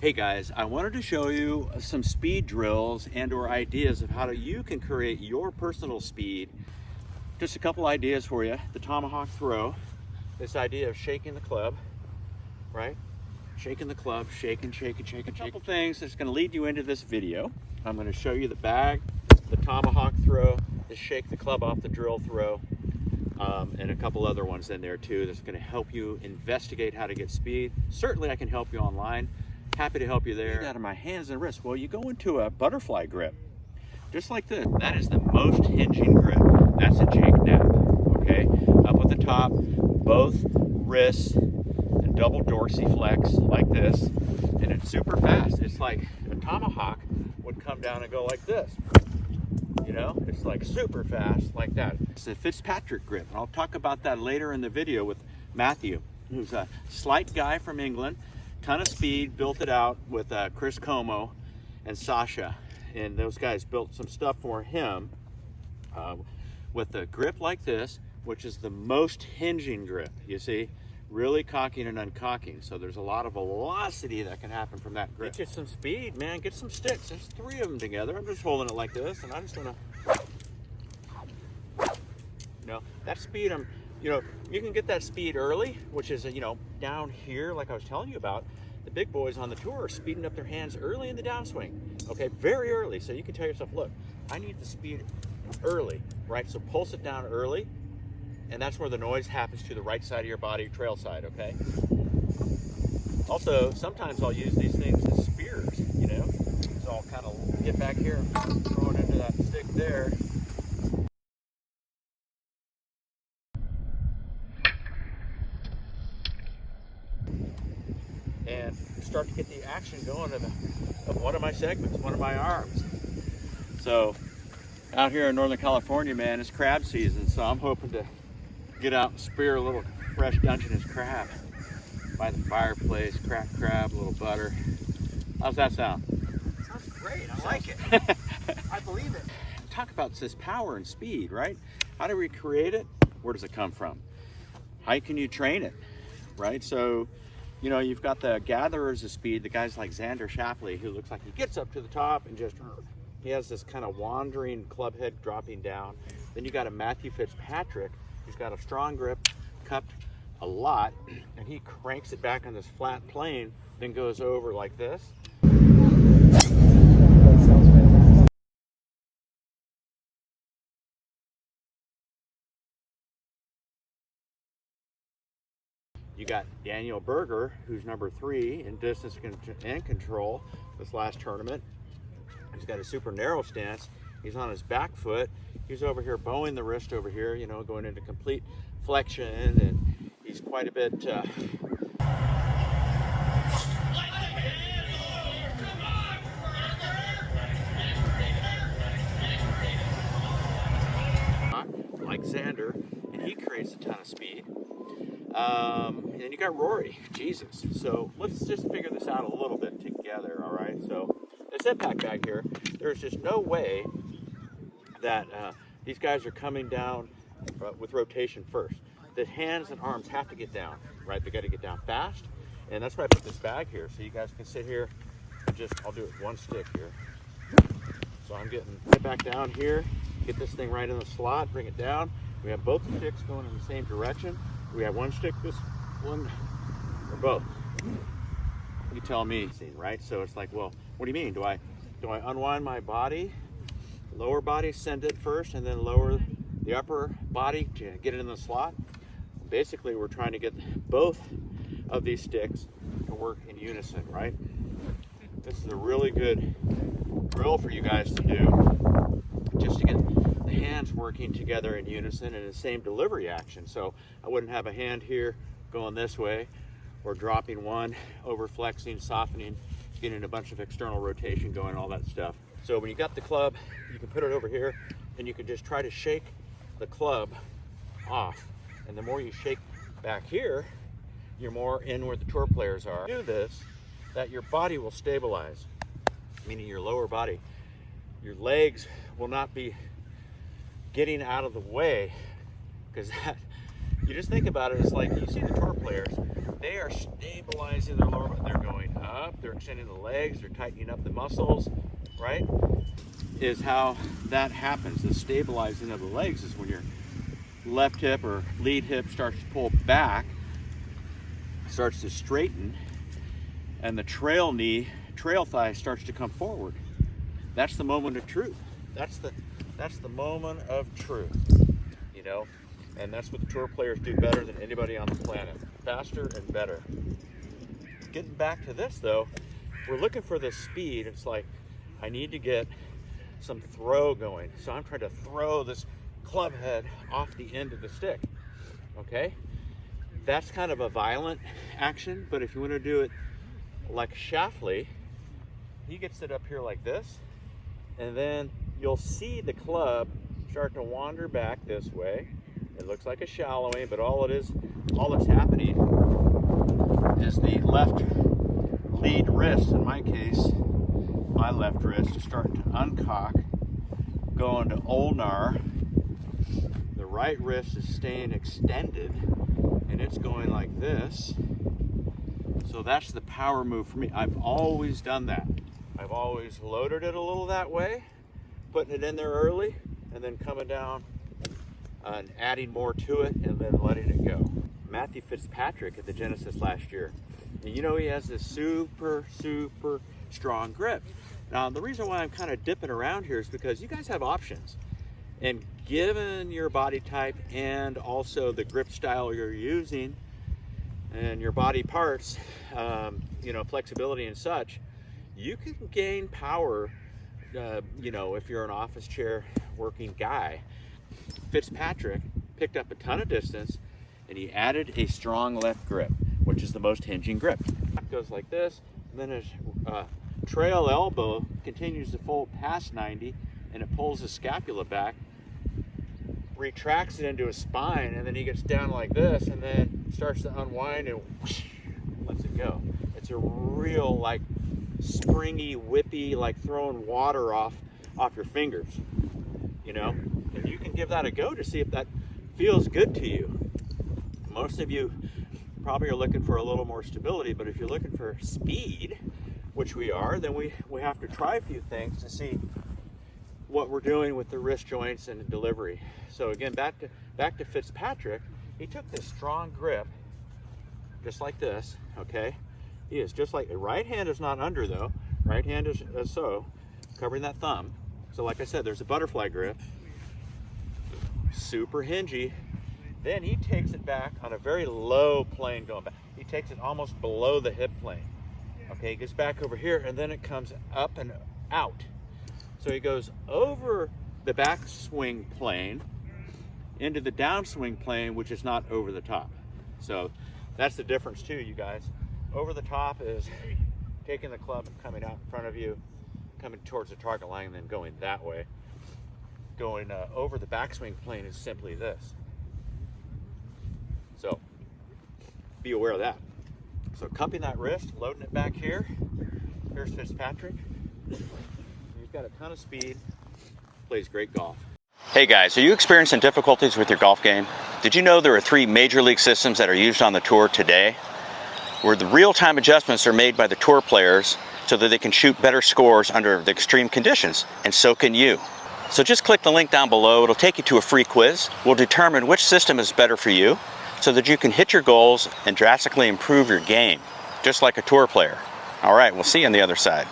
Hey guys, I wanted to show you some speed drills and or ideas of how you can create your personal speed. Just a couple ideas for you. The tomahawk throw, this idea of shaking the club, right? Shaking the club, shaking. A couple things that's going to lead you into this video. I'm going to show you the bag, the tomahawk throw, the shake the club off the drill throw, and a couple other ones in there too that's going to help you investigate how to get speed. Certainly I can help you online. Happy to help you there. Out of my hands and wrists. Well, you go into a butterfly grip, just like this. That is the most hinging grip. That's a Jake nap, okay? Up at the top, both wrists, and double dorsiflex like this, and it's super fast. It's like a tomahawk would come down and go like this. You know, it's like super fast like that. It's a Fitzpatrick grip, and I'll talk about that later in the video with Matthew, who's a slight guy from England. Ton of speed, built it out with Chris Como and Sasha, and those guys built some stuff for him with a grip like this, which is the most hinging grip, you see, really cocking and uncocking. So there's a lot of velocity that can happen from that grip. Get you some speed, man. Get some sticks. There's 3 of them together. I'm just holding it like this, and I just want to, that speed. You can get that speed early, which is, down here, like I was telling you about. The big boys on the tour are speeding up their hands early in the downswing, okay, very early. So you can tell yourself, look, I need the speed early, right? So pulse it down early, and that's where the noise happens to the right side of your body, trail side, okay? Also, sometimes I'll use these things as spears, So I'll kind of get back here and throw it into that stick there. And start to get the action going of one of my segments, one of my arms. So out here in Northern California, man, it's crab season, so I'm hoping to get out and spear a little fresh Dungeness crab by the fireplace, cracked crab, a little butter. How's that sound? Sounds great. I like it. I believe it. Talk about this power and speed, right? How do we create it? Where does it come from? How can you train it, right? So, you've got the gatherers of speed, the guys like Xander Shapley, who looks like he gets up to the top and he has this kind of wandering club head dropping down. Then you got a Matthew Fitzpatrick, who's got a strong grip, cupped a lot, and he cranks it back on this flat plane, then goes over like this. You got Daniel Berger, who's number 3 in distance and control this last tournament. He's got a super narrow stance. He's on his back foot. He's over here bowing the wrist over here, going into complete flexion, and he's quite a bit like Xander, and he creates a ton of speed. And then you got Rory, Jesus. So let's just figure this out a little bit together, all right? So this impact bag here, there's just no way that these guys are coming down with rotation first. The hands and arms have to get down, right? They got to get down fast, and that's why I put this bag here, so you guys can sit here and I'll do it with one stick here. So I'm getting it back down here, get this thing right in the slot, bring it down. We have both the sticks going in the same direction. We have one stick, this one, or both. You tell me, right? So it's like, well, what do you mean? Do I unwind my body, lower body, send it first, and then lower the upper body to get it in the slot? Basically, we're trying to get both of these sticks to work in unison, right? This is a really good drill for you guys to do, just to get the hands working together in unison in the same delivery action. So I wouldn't have a hand here going this way, or dropping one, over flexing, softening, getting a bunch of external rotation going, all that stuff. So when you got the club, you can put it over here, and you can just try to shake the club off. And the more you shake back here, you're more in where the tour players are. Do this, that your body will stabilize, meaning your lower body. Your legs will not be getting out of the way, because that You just think about it, it's like you see the tour players, they are stabilizing their lower body. They're going up, they're extending the legs, they're tightening up the muscles, right? Is how that happens. The stabilizing of the legs is when your left hip or lead hip starts to pull back, starts to straighten, and the trail thigh starts to come forward. That's the moment of truth. That's the moment of truth, you know? And that's what the tour players do better than anybody on the planet. Faster and better. Getting back to this though, we're looking for this speed. It's like, I need to get some throw going. So I'm trying to throw this club head off the end of the stick, okay? That's kind of a violent action, but if you want to do it like Schlafly, he gets it up here like this, and then you'll see the club start to wander back this way. It looks like a shallowing, but all that's happening is the left lead wrist, in my case, my left wrist is starting to uncock, going to ulnar. The right wrist is staying extended, and it's going like this. So that's the power move for me. I've always done that. I've always loaded it a little that way, putting it in there early, and then coming down and adding more to it, and then letting it go. Matthew Fitzpatrick at the Genesis last year. And you know, he has this super, super strong grip. Now, the reason why I'm kind of dipping around here is because you guys have options. And given your body type and also the grip style you're using and your body parts, you know, flexibility and such, you can gain power, you know, if you're an office chair working guy. Fitzpatrick picked up a ton of distance, and he added a strong left grip, which is the most hinging grip. It goes like this, and then his trail elbow continues to fold past 90, and it pulls his scapula back, retracts it into his spine, and then he gets down like this, and then starts to unwind and whoosh, lets it go. It's a real, like, springy, whippy, like throwing water off your fingers, you know? And you can give that a go to see if that feels good to you. Most of you probably are looking for a little more stability, but if you're looking for speed, which we are, then we have to try a few things to see what we're doing with the wrist joints and the delivery. So again, back to Fitzpatrick, he took this strong grip, just like this, okay? He is just like, the right hand is not under though. Right hand is so, covering that thumb. So like I said, there's a butterfly grip, super hingy. Then he takes it back on a very low plane going back. He takes it almost below the hip plane. Okay, he gets back over here, and then it comes up and out. So he goes over the backswing plane into the downswing plane, which is not over the top. So that's the difference too, you guys. Over the top is taking the club and coming out in front of you, coming towards the target line, and then going that way. Going over the backswing plane is simply this. So be aware of that. So cupping that wrist, loading it back here. Here's Fitzpatrick. He's got a ton of speed, plays great golf. Hey guys, are you experiencing difficulties with your golf game? Did you know there are 3 major league systems that are used on the tour today, where the real-time adjustments are made by the tour players so that they can shoot better scores under the extreme conditions, and so can you. So just click the link down below. It'll take you to a free quiz. We'll determine which system is better for you so that you can hit your goals and drastically improve your game, just like a tour player. All right, we'll see you on the other side.